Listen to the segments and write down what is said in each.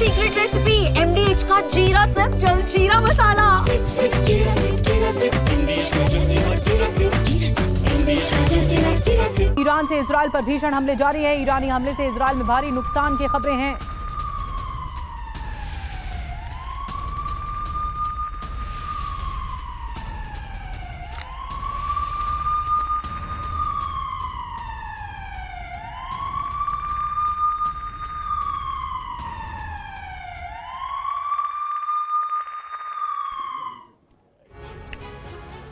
Secret recipe MDH का जीरा SIP जल जीरा मसाला। ईरान से इजराइल पर भीषण हमले जारी है। ईरानी हमले से इजराइल में भारी नुकसान की खबरें हैं।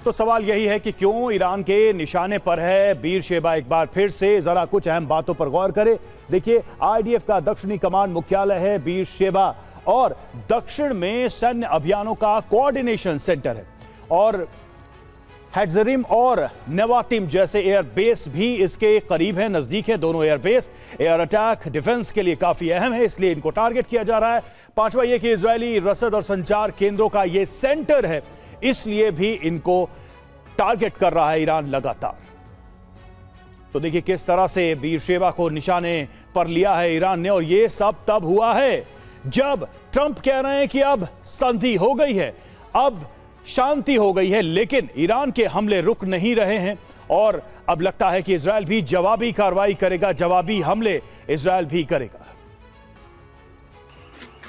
तो सवाल यही है कि क्यों ईरान के निशाने पर है बीरशेबा। एक बार फिर से जरा कुछ अहम बातों पर गौर करें। देखिए, IDF का दक्षिणी कमांड मुख्यालय है बीरशेबा और दक्षिण में सैन्य अभियानों का कोऑर्डिनेशन सेंटर है और हैट्जरिम और नेवातिम जैसे एयरबेस भी इसके करीब है, नजदीक है। दोनों एयरबेस एयर अटैक डिफेंस के लिए काफी अहम है, इसलिए इनको टारगेट किया जा रहा है। पांचवा यह कि इजरायली रसद और संचार केंद्रों का यह सेंटर है, इसलिए भी इनको टारगेट कर रहा है ईरान लगातार। तो देखिए किस तरह से बीरशेबा को निशाने पर लिया है ईरान ने, और यह सब तब हुआ है जब ट्रंप कह रहे हैं कि अब संधि हो गई है, अब शांति हो गई है, लेकिन ईरान के हमले रुक नहीं रहे हैं और अब लगता है कि इजरायल भी जवाबी कार्रवाई करेगा, जवाबी हमले इजरायल भी करेगा।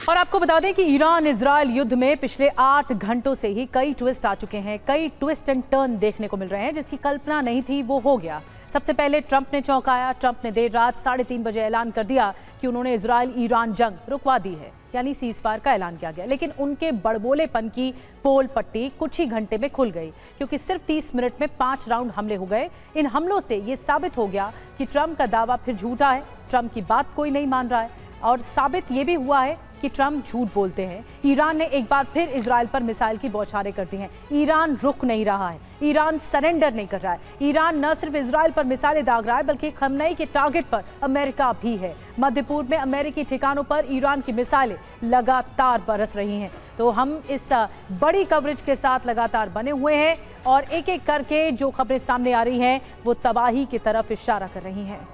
और आपको बता दें कि ईरान इजरायल युद्ध में पिछले 8 घंटों से ही कई ट्विस्ट आ चुके हैं, कई ट्विस्ट एंड टर्न देखने को मिल रहे हैं। जिसकी कल्पना नहीं थी वो हो गया। सबसे पहले ट्रंप ने चौंकाया। ट्रंप ने देर रात 3:30 बजे ऐलान कर दिया कि उन्होंने इजरायल ईरान जंग रुकवा दी है, यानी सीजफायर का ऐलान किया गया। लेकिन उनके बड़बोलेपन की पोल पट्टी कुछ ही घंटे में खुल गई, क्योंकि सिर्फ 30 मिनट में 5 राउंड हमले हो गए। इन हमलों से ये साबित हो गया कि ट्रंप का दावा फिर झूठा है, ट्रंप की बात कोई नहीं मान रहा है। और साबित ये भी हुआ है कि ट्रंप झूठ बोलते हैं। ईरान ने एक बार फिर इजरायल पर मिसाइल की बौछारें कर दी हैं। ईरान रुक नहीं रहा है, ईरान सरेंडर नहीं कर रहा है। ईरान न सिर्फ इजरायल पर मिसाइलें दाग रहा है, बल्कि खमनई के टारगेट पर अमेरिका भी है। मध्य पूर्व में अमेरिकी ठिकानों पर ईरान की मिसाइलें लगातार बरस रही हैं। तो हम इस बड़ी कवरेज के साथ लगातार बने हुए हैं और एक एक करके जो खबरें सामने आ रही हैं वो तबाही की तरफ इशारा कर रही हैं।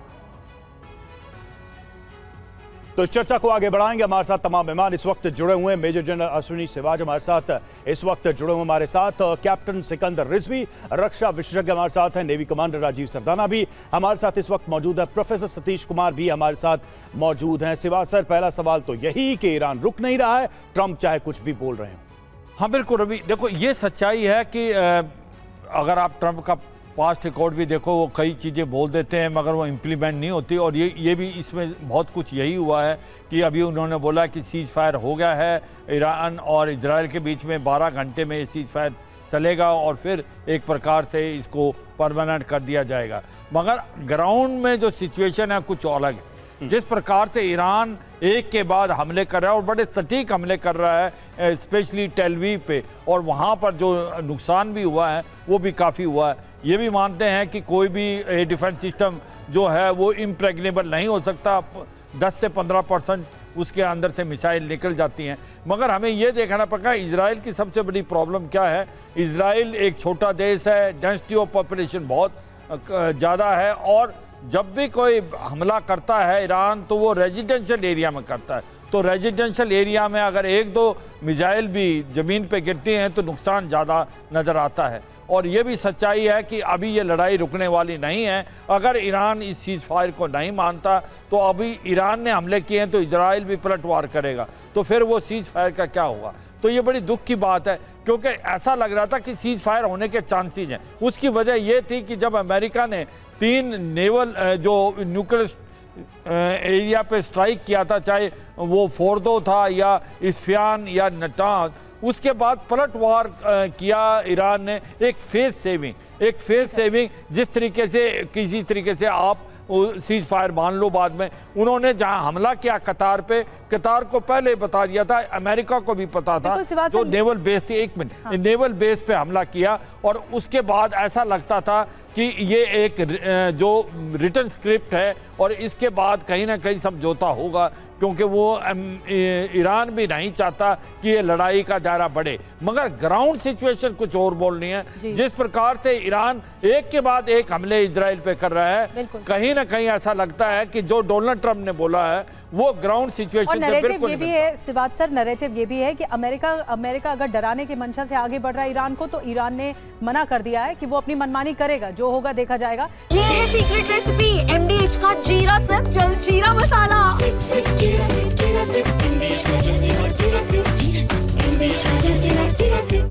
तो इस चर्चा को आगे बढ़ाएंगे। हमारे साथ तमाम मेहमान इस वक्त जुड़े हुए हैं। मेजर जनरल अश्विनी सिवाज हमारे साथ इस वक्त जुड़े हुए, हमारे साथ कैप्टन सिकंदर रिजवी, रक्षा विशेषज्ञ हमारे साथ हैं, नेवी कमांडर राजीव सरदाना भी हमारे साथ इस वक्त मौजूद है, प्रोफेसर सतीश कुमार भी हमारे साथ मौजूद हैं। सिवाज सर, पहला सवाल तो यही कि ईरान रुक नहीं रहा है, ट्रंप चाहे कुछ भी बोल रहे हो। हाँ बिल्कुल रवि, देखो ये सच्चाई है कि अगर आप ट्रंप का पास्ट रिकॉर्ड भी देखो, वो कई चीज़ें बोल देते हैं मगर वो इम्प्लीमेंट नहीं होती। और ये भी इसमें बहुत कुछ यही हुआ है कि अभी उन्होंने बोला कि सीज फायर हो गया है ईरान और इजराइल के बीच में, 12 घंटे में ये सीज फायर चलेगा और फिर एक प्रकार से इसको परमानेंट कर दिया जाएगा। मगर ग्राउंड में जो सिचुएशन है कुछ अलग है। जिस प्रकार से ईरान एक के बाद हमले कर रहा है और बड़े सटीक हमले कर रहा है, स्पेशली टेलवीव पे, और वहाँ पर जो नुकसान भी हुआ है वो भी काफ़ी हुआ है। ये भी मानते हैं कि कोई भी डिफेंस सिस्टम जो है वो इम्प्रेग्नेबल नहीं हो सकता, 10 से 15% उसके अंदर से मिसाइल निकल जाती हैं। मगर हमें ये देखना पड़ेगा इजराइल की सबसे बड़ी प्रॉब्लम क्या है। इजराइल एक छोटा देश है, डेंसिटी ऑफ पॉपुलेशन बहुत ज़्यादा है, और जब भी कोई हमला करता है ईरान तो वो रेजिडेंशियल एरिया में करता है। तो रेजिडेंशियल एरिया में अगर 1-2 मिसाइल भी ज़मीन पे गिरती हैं तो नुकसान ज़्यादा नज़र आता है। और ये भी सच्चाई है कि अभी ये लड़ाई रुकने वाली नहीं है। अगर ईरान इस सीज फायर को नहीं मानता तो अभी ईरान ने हमले किए हैं तो इजराइल भी पलटवार करेगा, तो फिर वो सीज फायर का क्या होगा। तो ये बड़ी दुख की बात है, क्योंकि ऐसा लग रहा था कि सीज फायर होने के चांसेस हैं। उसकी वजह ये थी कि जब अमेरिका ने 3 नेवल जो न्यूक्लियर एरिया पे स्ट्राइक किया था, चाहे वो फोर्दो था या इस्फियान या नटांज, उसके बाद पलटवार किया ईरान ने। एक फेज सेविंग जिस तरीके से किसी तरीके से आप सीज फायर मान लो, बाद में उन्होंने जहां हमला किया कतार पे, कतार को पहले बता दिया था, अमेरिका को भी पता था, जो नेवल बेस थी, एक मिनट, नेवल बेस पे हमला किया। और उसके बाद ऐसा लगता था कि ये एक जो रिटन स्क्रिप्ट है और इसके बाद कहीं ना कहीं समझौता होगा, क्योंकि वो ईरान भी नहीं चाहता कि ये लड़ाई का दायरा बढ़े। मगर ग्राउंड सिचुएशन कुछ और बोल रही है। जिस प्रकार से ईरान एक के बाद एक हमले इजराइल पे कर रहा है, कहीं ना कहीं ऐसा लगता है कि जो डोनाल्ड ट्रंप ने बोला है वो ग्राउंड और सिचुएशन से नैरेटिव बिल्कुल ये नहीं भी मिलता। है सिवात सर, नैरेटिव ये भी है कि अमेरिका अगर डराने की मंशा से आगे बढ़ रहा है ईरान को, तो ईरान ने मना कर दिया है कि वो अपनी मनमानी करेगा, जो होगा देखा जाएगा। ये है सीक्रेट रेसिपी MDH का जीरा सिर्फ जलजीरा मसाला।